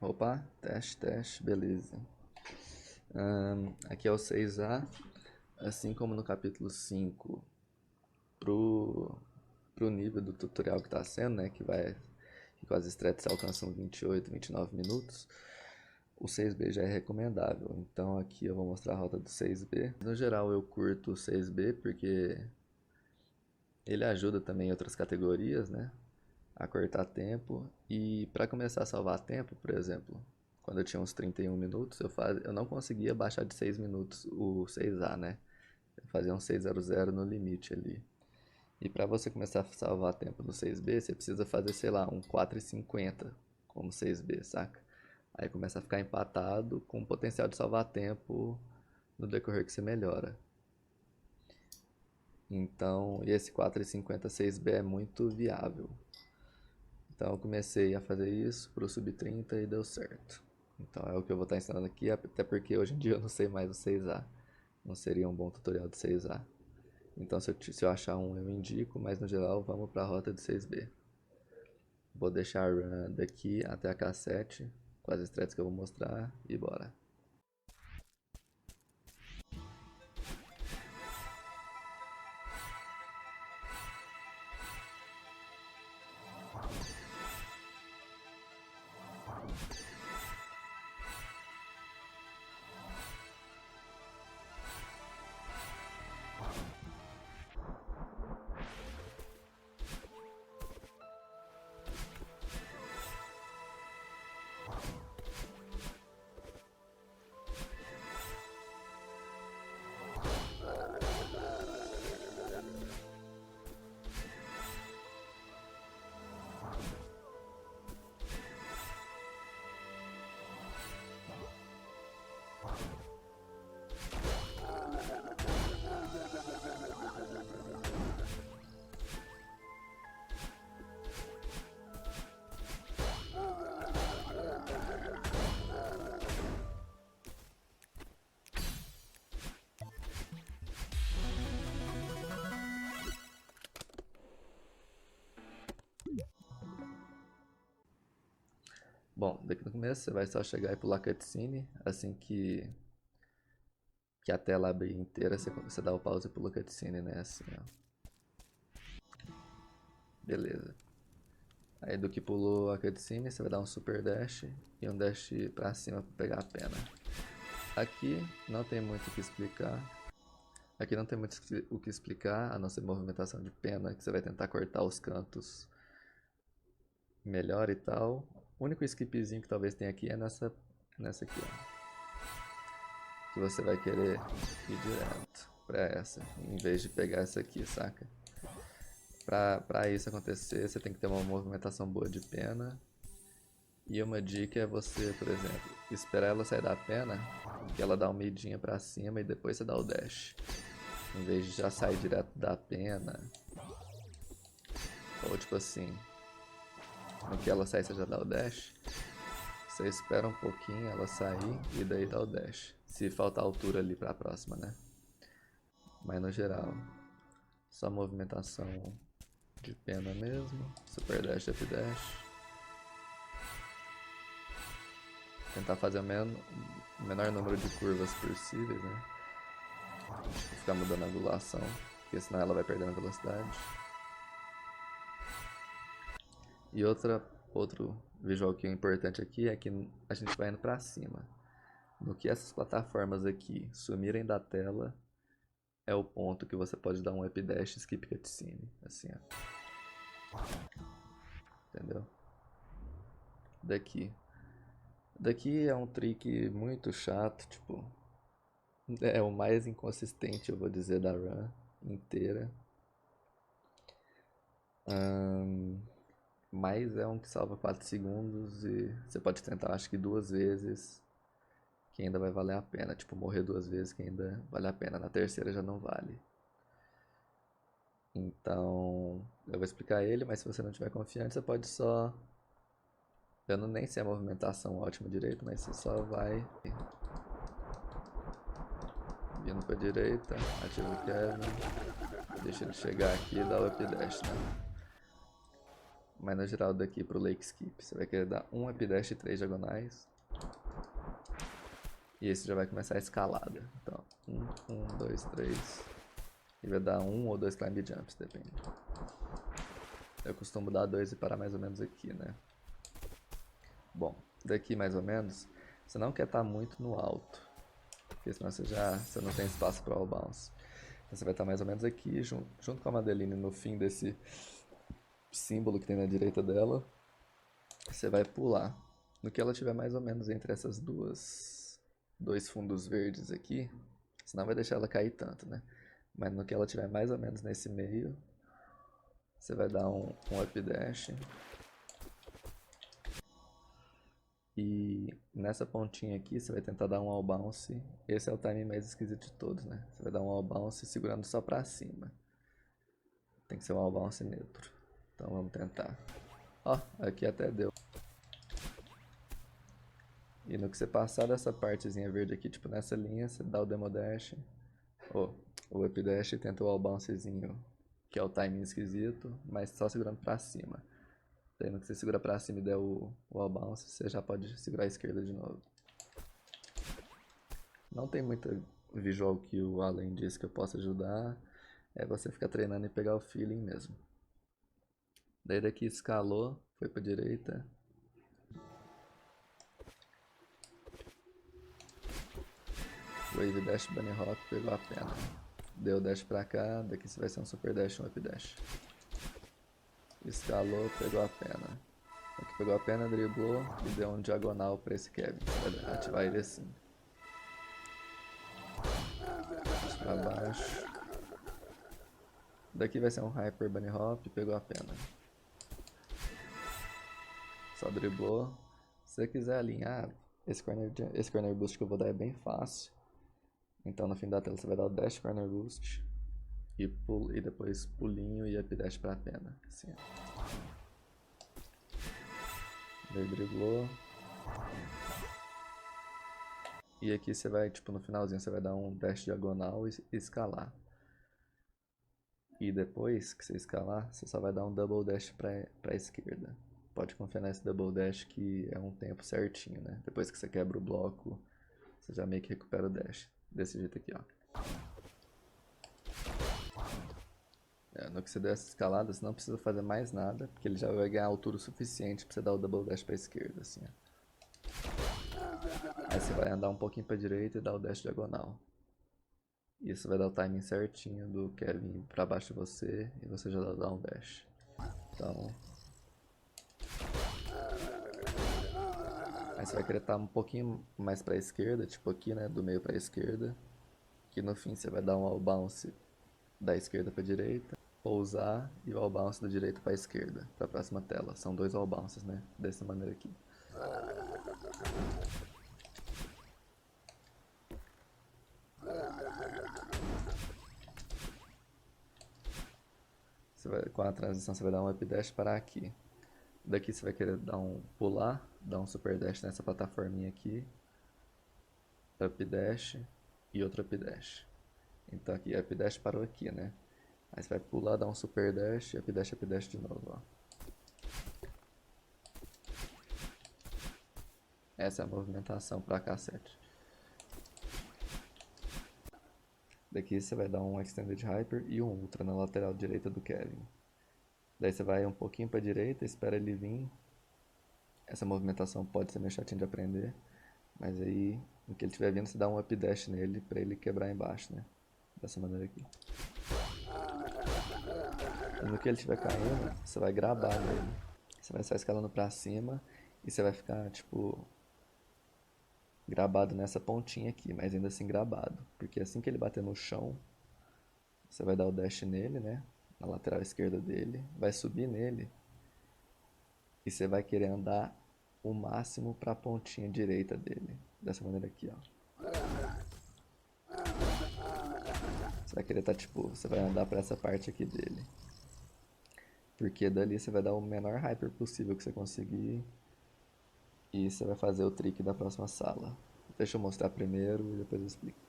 Opa, teste, beleza. Aqui é o 6A, assim como no capítulo 5, pro, pro nível do tutorial que está sendo, né, que com as estrelas alcançam 28, 29 minutos, o 6B já é recomendável. Então aqui eu vou mostrar a rota do 6B. No geral eu curto o 6B porque ele ajuda também em outras categorias, né, a cortar tempo. E para começar a salvar tempo, por exemplo, quando eu tinha uns 31 minutos, eu não conseguia baixar de 6 minutos o 6A, né? Eu fazia um 600 no limite ali. E para você começar a salvar tempo no 6B, você precisa fazer, sei lá, um 4,50 como 6B, saca? Aí começa a ficar empatado com o potencial de salvar tempo no decorrer que você melhora. Então, e esse 4,50 6B é muito viável. Então eu comecei a fazer isso pro sub-30 e deu certo. Então é o que eu vou estar ensinando aqui, até porque hoje em dia eu não sei mais o 6A. Não seria um bom tutorial de 6A. Então se eu achar um eu indico, mas no geral vamos para a rota de 6B. Vou deixar a run daqui até a K7, com as estrelas que eu vou mostrar, e bora. Bom, daqui no começo você vai só chegar e pular cutscene, assim que a tela abrir inteira, você dá o pause e pula cutscene, né, assim, ó. Beleza. Aí do que pulou a cutscene, você vai dar um super dash e um dash pra cima pra pegar a pena. Aqui não tem muito o que explicar. Aqui não tem muito o que explicar, a não ser movimentação de pena, que você vai tentar cortar os cantos melhor e tal. O único skipzinho que talvez tenha aqui é nessa aqui, ó. Que você vai querer ir direto pra essa, em vez de pegar essa aqui, saca? Pra isso acontecer, você tem que ter uma movimentação boa de pena. E uma dica é você, por exemplo, esperar ela sair da pena, que ela dá uma medinha pra cima e depois você dá o dash. Em vez de já sair direto da pena. Ou tipo assim, no que ela sair você já dá o dash. Você espera um pouquinho ela sair e daí dá o dash. Se faltar altura ali pra próxima, né? Mas no geral, só movimentação de pena mesmo. Super dash, up dash. Tentar fazer o menor número de curvas possíveis, né? Ficar mudando a angulação, porque senão ela vai perdendo velocidade. E outro visual que é importante aqui é que a gente vai indo pra cima. No que essas plataformas aqui sumirem da tela, é o ponto que você pode dar um up dash skip cutscene, assim, ó. Entendeu? Daqui é um trick muito chato, tipo, é o mais inconsistente, eu vou dizer, da run inteira. Mas é um que salva 4 segundos e você pode tentar acho que 2 vezes, que ainda vai valer a pena. Tipo, morrer 2 vezes que ainda vale a pena. Na terceira já não vale. Então, eu vou explicar ele, mas se você não tiver confiante, você pode só... Eu não nem sei a movimentação ótima direito, mas você só vai vindo pra direita, ativa o Kevin, deixa ele chegar aqui e dá o up dash, né? Mas no geral daqui pro Lake Skip, você vai querer dar um updash e 3 diagonais. E esse já vai começar a escalada. Então, 1, 2, 3. E vai dar 1 ou 2 climb jumps, depende. Eu costumo dar 2 e parar mais ou menos aqui, né? Bom, daqui mais ou menos, você não quer estar muito no alto. Porque senão você não tem espaço para o bounce. Então você vai estar mais ou menos aqui, junto com a Madeline no fim desse símbolo que tem na direita dela. Você vai pular. No que ela tiver mais ou menos entre essas dois fundos verdes aqui, senão vai deixar ela cair tanto, né? Mas no que ela tiver mais ou menos nesse meio, você vai dar um up dash. E nessa pontinha aqui você vai tentar dar um all bounce. Esse é o timing mais esquisito de todos, né? Você vai dar um all bounce segurando só pra cima. Tem que ser um all bounce neutro. Então vamos tentar. Ó, aqui até deu. E no que você passar dessa partezinha verde aqui, tipo nessa linha, você dá o demo dash. Ou o up dash e tenta o all bouncezinho, que é o timing esquisito, mas só segurando pra cima. Daí no que você segura pra cima e der o all bounce, você já pode segurar a esquerda de novo. Não tem muita visual que o Allen disse que eu possa ajudar. É você ficar treinando e pegar o feeling mesmo. Daí daqui escalou, foi pra direita. Wave dash, bunny hop, pegou a pena. Deu dash pra cá, daqui você vai ser um super dash, um up dash. Escalou, pegou a pena. Aqui pegou a pena, driblou e deu um diagonal pra esse Kevin. Vai ativar ele assim. Pra baixo. Daqui vai ser um hyper bunny hop, pegou a pena. Só driblou. Se você quiser alinhar, esse corner boost que eu vou dar é bem fácil. Então no fim da tela você vai dar o dash corner boost e depois pulinho e up dash pra pena. Assim, ó. Daí driblou. E aqui você vai, tipo, no finalzinho você vai dar um dash diagonal e escalar. E depois que você escalar, você só vai dar um double dash pra esquerda. Pode confiar nesse double dash que é um tempo certinho, né? Depois que você quebra o bloco, você já meio que recupera o dash. Desse jeito aqui, ó. No que você der essa escalada, você não precisa fazer mais nada, porque ele já vai ganhar altura o suficiente pra você dar o double dash pra esquerda, assim, ó. Aí você vai andar um pouquinho pra direita e dar o dash diagonal. Isso vai dar o timing certinho do Kevin pra baixo de você e você já dá um dash. Então... Aí você vai querer estar um pouquinho mais pra esquerda, tipo aqui, né, do meio pra esquerda. Que no fim você vai dar um all bounce da esquerda pra direita, pousar e o all bounce da direita pra esquerda, pra próxima tela. São 2 all bounces, né, dessa maneira aqui. Com a transição você vai dar um up dash para aqui. Daqui você vai querer dar um pular, dar um super dash nessa plataforminha aqui. Up dash e outro up dash. Então aqui up dash parou aqui, né? Aí você vai pular, dar um super dash e up dash de novo, ó. Essa é a movimentação para cacete. Daqui você vai dar um Extended Hyper e um Ultra na lateral direita do Kevin. Daí você vai um pouquinho para a direita, espera ele vir. Essa movimentação pode ser meio chatinha de aprender. Mas aí, no que ele estiver vindo, você dá um up dash nele para ele quebrar embaixo, né? Dessa maneira aqui. E no que ele estiver caindo, você vai gravar nele. Você vai só escalando para cima e você vai ficar, tipo... grabado nessa pontinha aqui, mas ainda assim grabado. Porque assim que ele bater no chão, você vai dar o dash nele, né? Na lateral esquerda dele. Vai subir nele. E você vai querer andar o máximo para a pontinha direita dele. Dessa maneira aqui, ó. Você vai querer estar, tipo... Você vai andar para essa parte aqui dele. Porque dali você vai dar o menor hyper possível que você conseguir. E você vai fazer o trick da próxima sala. Deixa eu mostrar primeiro e depois eu explico.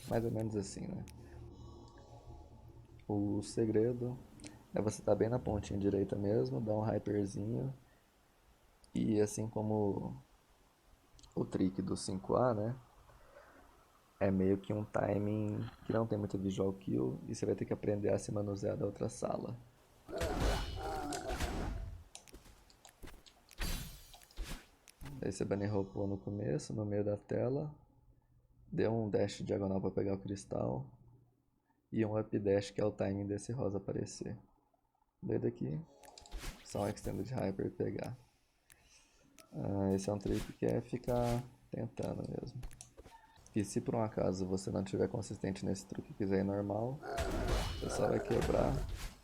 mais ou menos assim, né? O segredo é você estar bem na pontinha direita mesmo, dar um hyperzinho. E assim como o trick do 5A, né? É meio que um timing que não tem muito visual kill e você vai ter que aprender a se manusear da outra sala. Daí você bannerroupou no começo, no meio da tela, deu um dash diagonal para pegar o cristal e um up dash que é o timing desse rosa aparecer. Daí daqui, só um extended hyper pegar. Esse é um trick que é ficar tentando mesmo. E se por um acaso você não estiver consistente nesse truque e quiser ir normal, você só vai quebrar,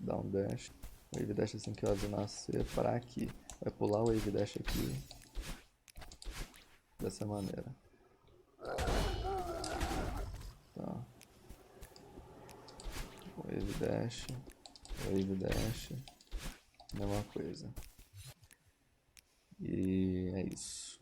dar um dash, wave dash assim que o azul nascer, parar aqui. Vai pular o wave dash aqui, dessa maneira. Tá. Wave dash, mesma coisa. E é isso.